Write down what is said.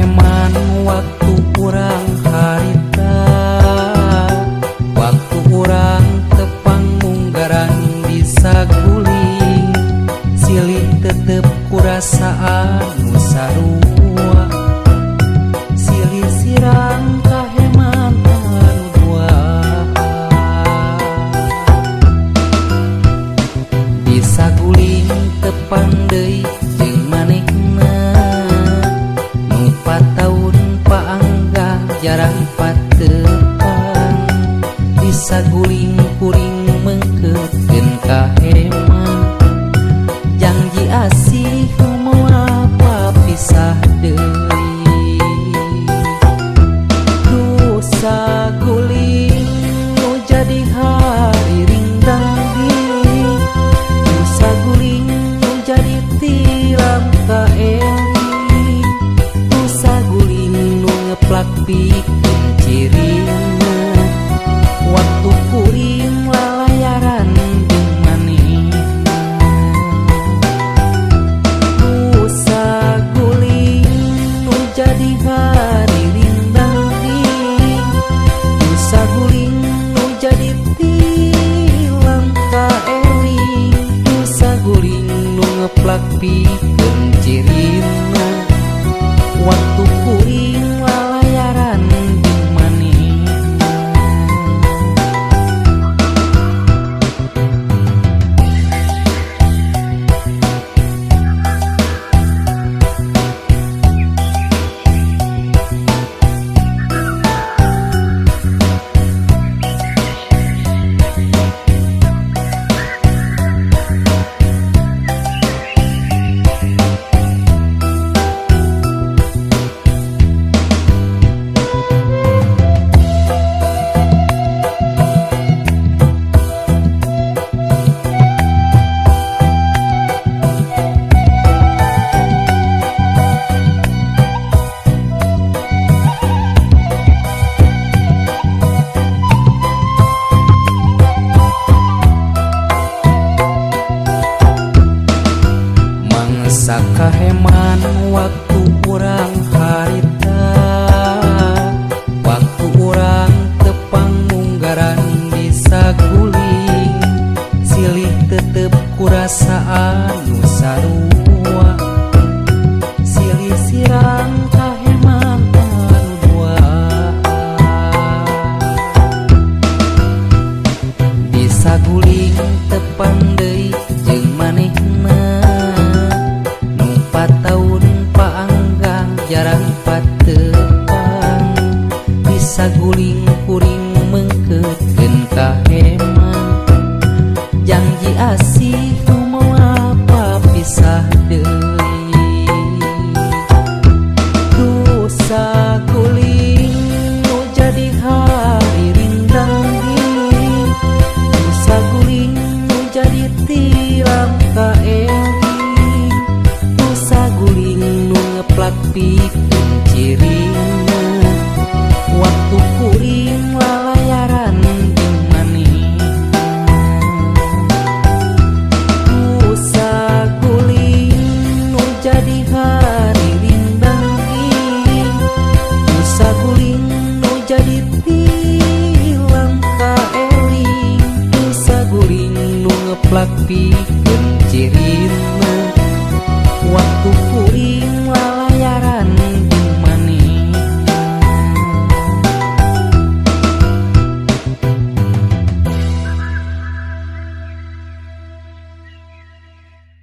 kaheman waktu kurang harita, waktu kurang tepang munggaran bisa guling, silih tetep kurasaan nu sarua, silih sirang kaheman anu dua, bisa guling tepang deui jeung manehna nu 4 tahun paanggah jarang patepang, bisa guling kuring mengkeutkeun kaheman janji asih moal papisah deui, dosa guling nu jadi hari ringdang-ding, dosa guling nu jadi tilam kaeling, dosa guling nu ngeplak pikeun cirina waktu kuring lalayaran jeung manehna, dosa guling nu jadi hari ringdang-ding, dosa guling nu jadi tilam kaeling, dosa guling nu ngeplak pikeun cirina waktu kuring lalayaran jeung manehna. Mangsa kaheman waktu kurang harita, waktu kurang tepang munggaran bisa guling, silih tetep kurasaan nu sarua, silih sirang kaheman anu dua, bisa guling tepang deui jeung manehna 4 tahun paanggah jarang patepang, bisa guling kuring mengkeutkeun kaheman janji asih nu moal papisah deui, dosa guling nu jadi hari ringdang-ding, dosa guling nu jadi tilam kaeling, dosa guling nu ngeplak pikeun ciri